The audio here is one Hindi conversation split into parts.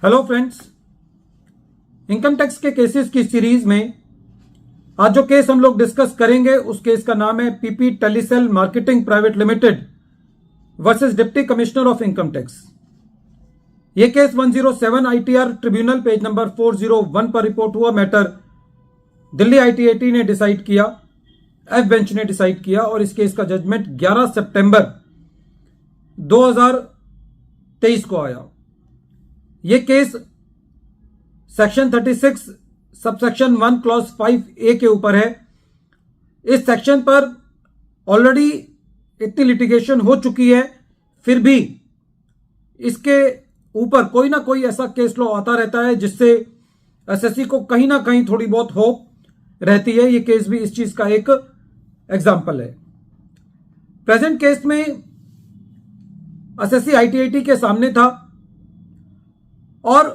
हेलो फ्रेंड्स, इनकम टैक्स के केसेस की सीरीज में आज जो केस हम लोग डिस्कस करेंगे उस केस का नाम है PP टेलीसेल marketing private limited versus deputy commissioner of income tax. यह case 107 ITR tribunal page number 401 पर रिपोर्ट हुआ मैटर दिल्ली आईटीएटी ने डिसाइड किया, एफ बेंच ने डिसाइड किया और इस केस का जजमेंट 11 सितंबर 2023 को आया। यह case section 36 subsection 1 clause 5A के ऊपर है। इस सेक्शन पर ऑलरेडी इतनी लिटिगेशन हो चुकी है, फिर भी इसके ऊपर कोई ना कोई ऐसा केस लॉ आता रहता है जिससे एसएससी को कहीं ना कहीं थोड़ी बहुत होप रहती है। यह केस भी इस चीज का एक एग्जाम्पल है। प्रेजेंट केस में एसएससी आईटीआईटी के सामने था और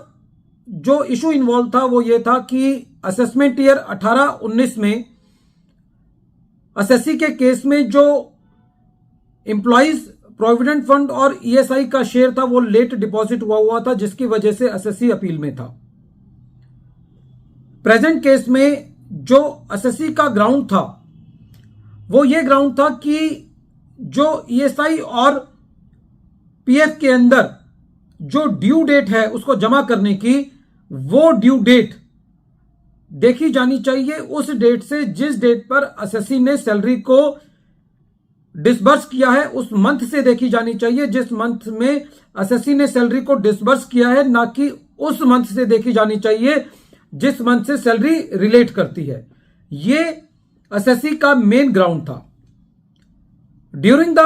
जो इशू इन्वॉल्व था वो ये था कि असेसमेंट ईयर 18-19 में एसएससी के केस में जो एम्प्लॉइज प्रोविडेंट फंड और ईएसआई का शेयर था वो लेट डिपॉजिट हुआ था, जिसकी वजह से एसएससी अपील में था। प्रेजेंट केस में जो एसएससी का ग्राउंड था वो ये ग्राउंड था कि जो ईएसआई और पीएफ के अंदर जो ड्यू डेट है उसको जमा करने की, वो ड्यू डेट देखी जानी चाहिए उस डेट से जिस डेट पर एसएससी ने सैलरी को डिसबर्स किया है उस मंथ से देखी जानी चाहिए जिस मंथ में एसएससी ने सैलरी को डिसबर्स किया है, ना कि उस मंथ से देखी जानी चाहिए जिस मंथ से सैलरी रिलेट करती है। ये एसएससी का मेन ग्राउंड था। During the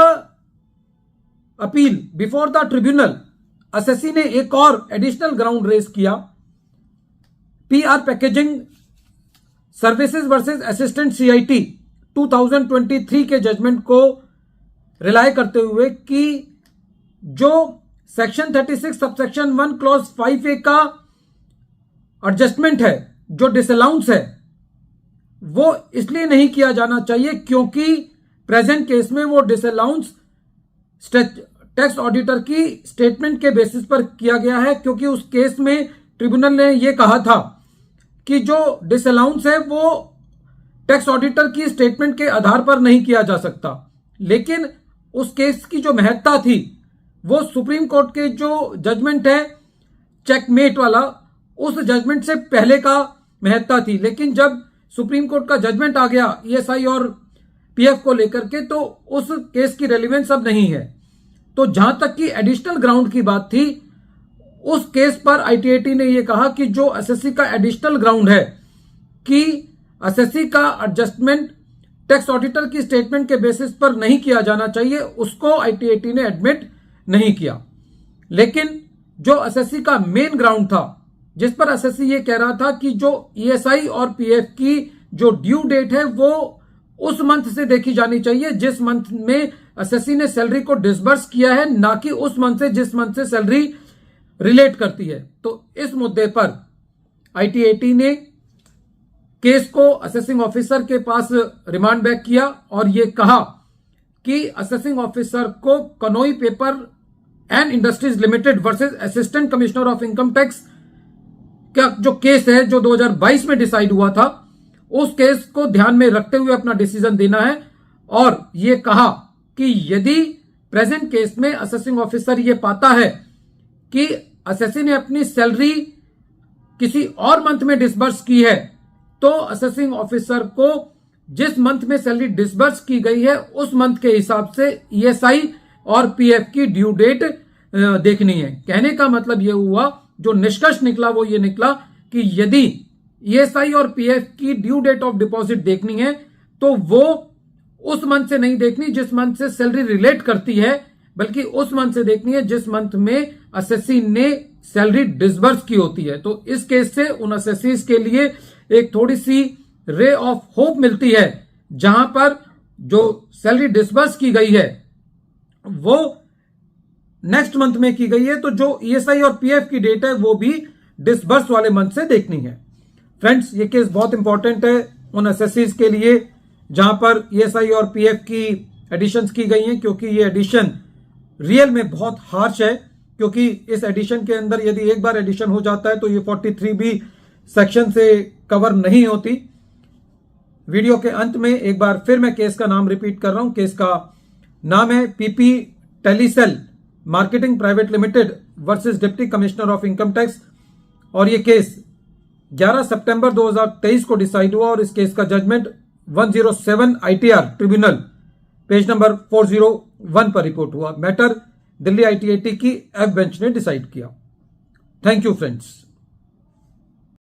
appeal before the tribunal SSC ने एक और एडिशनल ग्राउंड रेज किया, PR packaging services versus assistant CIT 2023 के जजमेंट को रिलाय करते हुए कि जो सेक्शन 36 सबसेक्शन 1 क्लॉज 5A का एडजस्टमेंट है, जो डिसअलाउंस है, वो इसलिए नहीं किया जाना चाहिए क्योंकि प्रेजेंट केस में वो डिसअलाउंस टैक्स ऑडिटर की स्टेटमेंट के बेसिस पर किया गया है, क्योंकि उस केस में ट्रिब्यूनल ने यह कहा था कि जो डिसअलाउंस है वो टैक्स ऑडिटर की स्टेटमेंट के आधार पर नहीं किया जा सकता। लेकिन उस केस की जो महत्ता थी वो सुप्रीम कोर्ट के जो जजमेंट है चेकमेट वाला, उस जजमेंट से पहले का महत्ता थी। लेकिन जब सुप्रीम कोर्ट का जजमेंट आ गया ईएसआई और पीएफ को लेकर के, तो उस केस की रेलिवेंस अब नहीं है। तो जहां तक कि एडिशनल ग्राउंड की बात थी, उस केस पर आईटीएटी ने यह कहा कि जो एसएससी का एडिशनल ग्राउंड है कि एसएससी का एडजस्टमेंट टैक्स ऑडिटर की स्टेटमेंट के बेसिस पर नहीं किया जाना चाहिए, उसको आईटीएटी ने एडमिट नहीं किया। लेकिन जो एसएससी का मेन ग्राउंड था जिस पर एसएससी ये कह रहा था कि जो ईएसआई और पीएफ की जो ड्यू डेट है वो उस मंथ से देखी जानी चाहिए जिस मंथ में एसएससी ने सैलरी को डिसबर्स किया है, ना कि उस मंथ से जिस मंथ से सैलरी रिलेट करती है। तो इस मुद्दे पर आईटीएटी ने केस को असेसिंग ऑफिसर के पास रिमांड बैक किया और यह कहा कि असेसिंग ऑफिसर को Kanoi paper and industries limited versus assistant commissioner of income tax का जो केस है जो 2022 में डिसाइड हुआ था, उस केस को ध्यान में रखते हुए अपना डिसीजन देना है। और यह कहा कि यदि प्रेजेंट केस में असेसिंग ऑफिसर यह पाता है कि एसएससी ने अपनी सैलरी किसी और मंथ में डिसबर्स की है, तो असेसिंग ऑफिसर को जिस मंथ में सैलरी डिसबर्स की गई है उस मंथ के हिसाब से ईएसआई और पीएफ की ड्यू डेट देखनी है। कहने का मतलब यह हुआ, जो निष्कर्ष निकला वो ये निकला कि यदि ईएसआई और पीएफ की ड्यू डेट ऑफ डिपॉजिट देखनी है तो वो उस मंथ से नहीं देखनी जिस मंथ से सैलरी रिलेट करती है, बल्कि उस मंथ से देखनी है जिस मंथ में एसएससी ने सैलरी डिसबर्स की होती है। तो इस केस से उन एसएससीज के लिए एक थोड़ी सी रे ऑफ होप मिलती है, जहां पर जो सैलरी डिसबर्स की गई है वो नेक्स्ट मंथ में की गई है, तो जो ईएसआई और पीएफ की डेट है वो भी डिसबर्स वाले मंथ से देखनी है। फ्रेंड्स, ये केस बहुत इंपॉर्टेंट है उन एसएससीज के लिए जहां पर ईएसआई और पीएफ की एडिशंस की गई हैं, क्योंकि ये एडिशन रियल में बहुत हार्श है, क्योंकि इस एडिशन के अंदर यदि एक बार एडिशन हो जाता है तो ये 43 भी सेक्शन से कवर नहीं होती। वीडियो के अंत में एक बार फिर मैं केस का नाम रिपीट कर रहा हूं। केस का नाम है PP टेलीसेल marketing private limited versus deputy commissioner of income tax, और ये केस 11 सितंबर 2023 को डिसाइड हुआ और इस केस का judgement 107 ITR tribunal page number 401 पर रिपोर्ट हुआ। मैटर दिल्ली ITAT की F बेंच ने डिसाइड किया। Thank you friends.